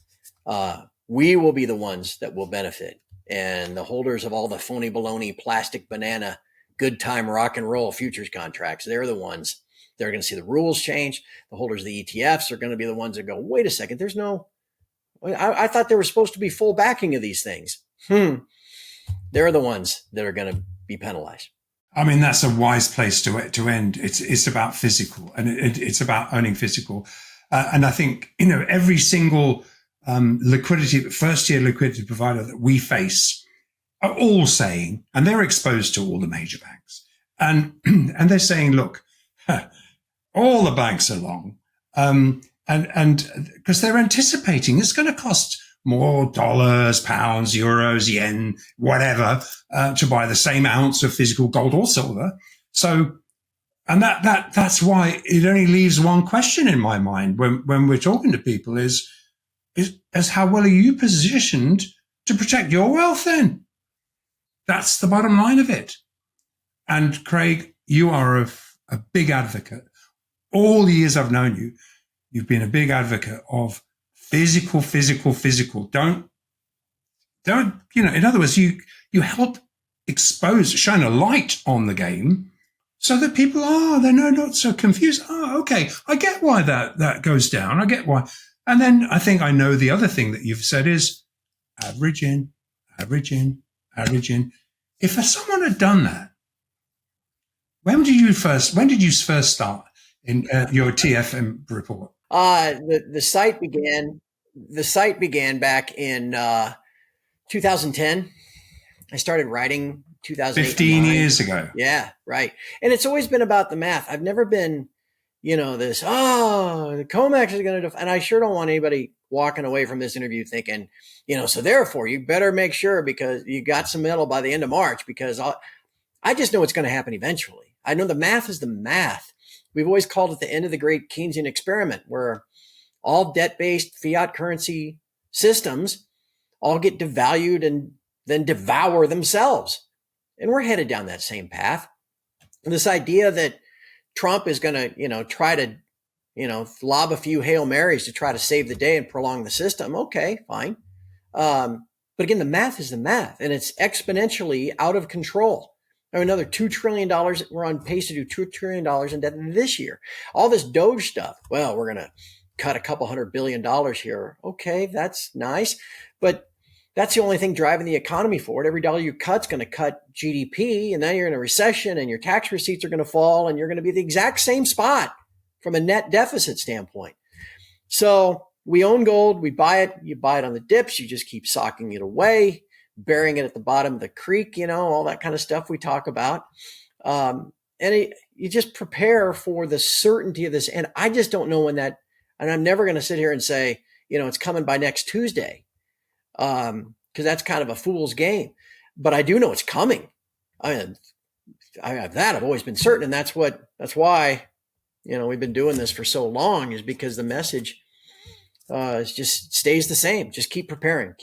we will be the ones that will benefit. And the holders of all the phony baloney, plastic banana, good time rock and roll futures contracts, they're the ones that are going to see the rules change. The holders of the ETFs are going to be the ones that go, wait a second, I thought there was supposed to be full backing of these things. They're the ones that are going to be penalized. I mean, that's a wise place to end. It's about physical, and it's about owning physical. And I think, every single first-year liquidity provider that we face are all saying, and they're exposed to all the major banks, and they're saying, look, all the banks are long, and because they're anticipating it's going to cost more dollars, pounds, euros, yen, whatever, to buy the same ounce of physical gold or silver. So, and that's why it only leaves one question in my mind when we're talking to people is how well are you positioned to protect your wealth then? That's the bottom line of it. And Craig, you are a big advocate. All the years I've known you, you've been a big advocate of physical. Don't, in other words, you help shine a light on the game so that people they're not so confused. Okay. I get why that goes down. I get why. And then I think I know the other thing that you've said is average in. If someone had done that, when did you first start in your TFM report? The site began back in 2010. I started writing 2008. 15 years ago. Yeah, right. And it's always been about the math. I've never been, the COMEX is going to, and I sure don't want anybody walking away from this interview thinking, so therefore you better make sure because you got some metal by the end of March, because I just know it's going to happen eventually. I know the math is the math. We've always called it the end of the great Keynesian experiment, where all debt-based fiat currency systems all get devalued and then devour themselves. And we're headed down that same path. And this idea that Trump is going to, try to, lob a few Hail Marys to try to save the day and prolong the system. Okay, fine. But again, the math is the math, and it's exponentially out of control. Another $2 trillion. We're on pace to do $2 trillion in debt this year. All this Doge stuff. Well, we're going to cut a couple $100 billion here. Okay, that's nice. But that's the only thing driving the economy forward. Every dollar you cut's going to cut GDP, and then you're in a recession and your tax receipts are going to fall, and you're going to be the exact same spot from a net deficit standpoint. So we own gold. We buy it. You buy it on the dips. You just keep socking it away, burying it at the bottom of the creek, all that kind of stuff we talk about. You just prepare for the certainty of this. And I just don't know when that, and I'm never going to sit here and say, it's coming by next Tuesday. Because that's kind of a fool's game. But I do know it's coming. I mean, I've always been certain. And that's why, we've been doing this for so long, is because the message just stays the same. Just keep preparing.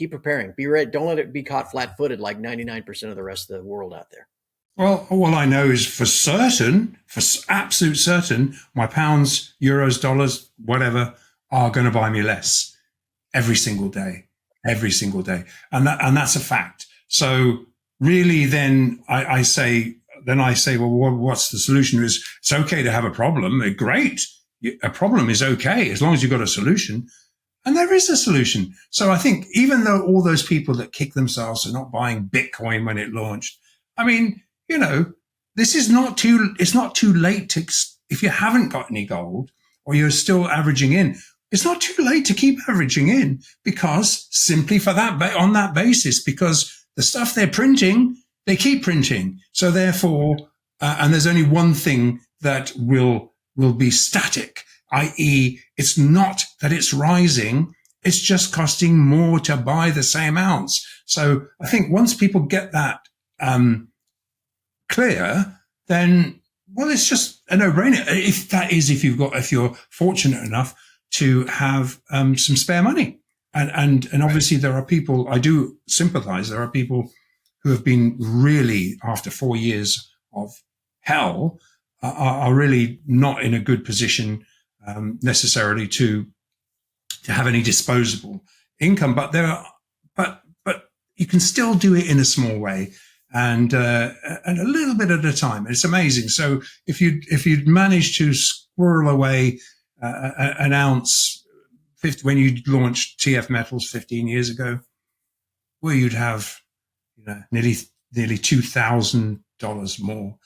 Be ready. Don't let it be caught flat-footed like 99% of the rest of the world out there. Well, all I know is for absolute certain, my pounds, euros, dollars, whatever, are going to buy me less every single day. And that's a fact. So really then I say, well, what's the solution? It's okay to have a problem. Great. A problem is okay as long as you've got a solution. And there is a solution. So I think even though all those people that kick themselves for not buying Bitcoin when it launched, I mean, this is it's not too late if you haven't got any gold or you're still averaging in. it's not too late to keep averaging in, because simply for that, on that basis, because the stuff they're printing, they keep printing. So therefore, and there's only one thing that will be static, i.e. it's not that it's rising, it's just costing more to buy the same ounce. So I think once people get that clear, then, well, it's just a no-brainer. If you're fortunate enough to have some spare money. And obviously there are people, I do sympathize, there are people who have been really, after 4 years of hell, are really not in a good position necessarily to have any disposable income. But but you can still do it in a small way, and a little bit at a time. It's amazing. So if you'd managed to squirrel away an ounce, when you launched TF Metals 15 years ago, well, you'd have nearly $2,000 more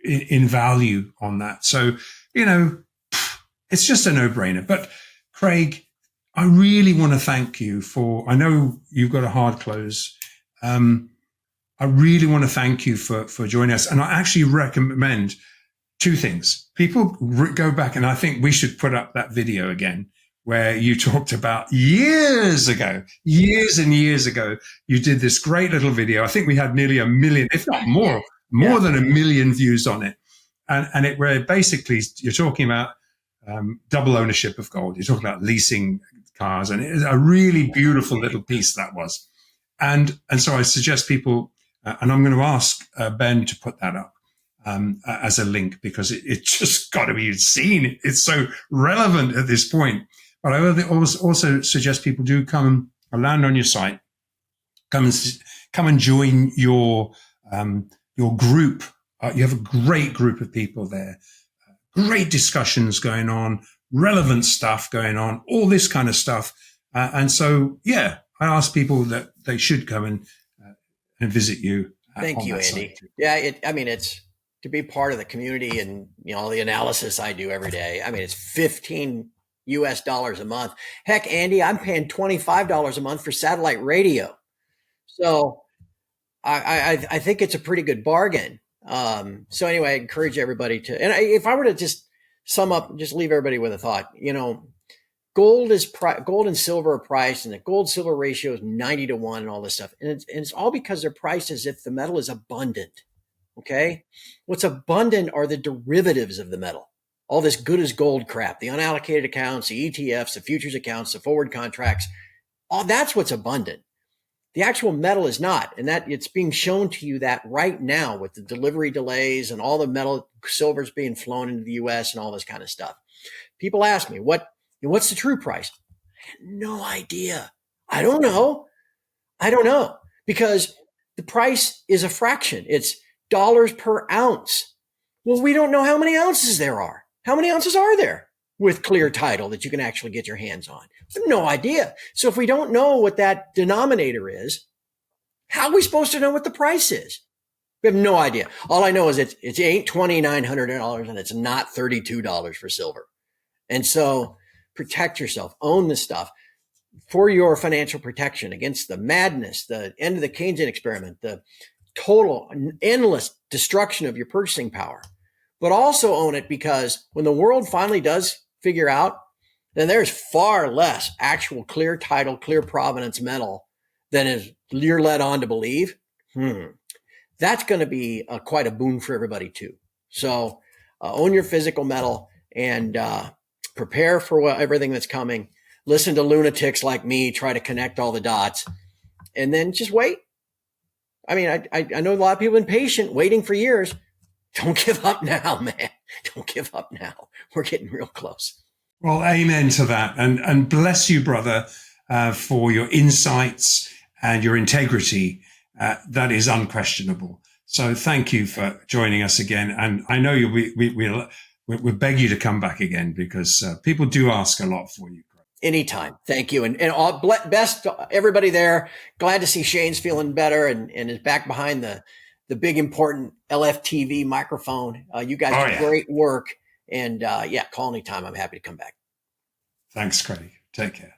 in value on that. So it's just a no-brainer. But Craig, I really want to thank you for. I know you've got a hard close. I really want to thank you for joining us, and I actually recommend two things. People go back, and I think we should put up that video again where you talked about years and years ago, you did this great little video. I think we had nearly 1 million, if not more than 1 million views on it. And it where basically you're talking about double ownership of gold. You're talking about leasing cars, and it is a really beautiful little piece that was. And so I suggest people, and I'm going to ask Ben to put that up as a link, because it just got to be seen. It's so relevant at this point. But I would also suggest people do come and land on your site, come and join your group. You have a great group of people there, great discussions going on, relevant stuff going on, all this kind of stuff. And so, I ask people that they should come and visit you. Thank you, Andy. It's to be part of the community, and all the analysis I do every day. It's $15 a month. Heck, Andy, I'm paying $25 a month for satellite radio. So I think it's a pretty good bargain. So anyway, I encourage everybody to, and if I were to just sum up, just leave everybody with a thought, gold and silver are priced, and the gold silver ratio is 90 to 1 and all this stuff. And it's all because they're priced as if the metal is abundant. Okay. What's abundant are the derivatives of the metal. All this good as gold crap, the unallocated accounts, the ETFs, the futures accounts, the forward contracts, all that's what's abundant. The actual metal is not. And that it's being shown to you that right now with the delivery delays and all the metal silver's being flown into the US and all this kind of stuff. People ask me, what's the true price? I have no idea. I don't know. Because the price is a fraction. It's dollars per ounce. Well, we don't know how many ounces there are. How many ounces are there with clear title that you can actually get your hands on? I have no idea. So if we don't know what that denominator is, how are we supposed to know what the price is? We have no idea. All I know is it ain't $2,900 and it's not $32 for silver. And so protect yourself, own this stuff for your financial protection against the madness, the end of the Keynesian experiment, the total endless destruction of your purchasing power. But also own it, because when the world finally does figure out, then there's far less actual clear title, clear provenance metal than is you're led on to believe. That's going to be quite a boon for everybody too. So own your physical metal and prepare for everything that's coming. Listen to lunatics like me try to connect all the dots, and then just wait. I know a lot of people have been patient, waiting for years. Don't give up now, man. Don't give up now. We're getting real close. Well, amen to that. And bless you, brother, for your insights and your integrity. That is unquestionable. So thank you for joining us again. And I know we'll beg you to come back again, because people do ask a lot for you. Anytime. Thank you. And all best to everybody there. Glad to see Shane's feeling better and is back behind the big important LFTV microphone. You guys do great work. And call anytime. I'm happy to come back. Thanks, Craig. Take care.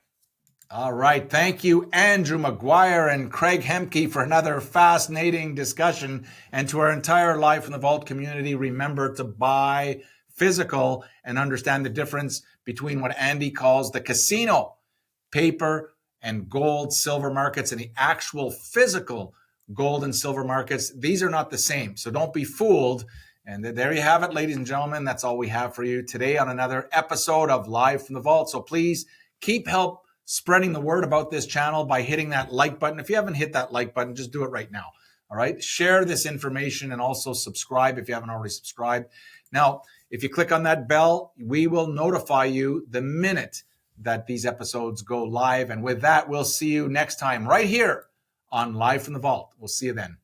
All right. Thank you, Andrew Maguire and Craig Hemke, for another fascinating discussion. And to our entire Life in the Vault community, remember to buy physical and understand the difference between what Andy calls the casino, paper and gold, silver markets, and the actual physical gold and silver markets. These are not the same. So don't be fooled. And there you have it, ladies and gentlemen. That's all we have for you today on another episode of Live from the Vault. So please keep help spreading the word about this channel by hitting that like button. If you haven't hit that like button, just do it right now. All right. Share this information and also subscribe if you haven't already subscribed. Now, if you click on that bell, we will notify you the minute that these episodes go live. And with that, we'll see you next time right here on Live from the Vault. We'll see you then.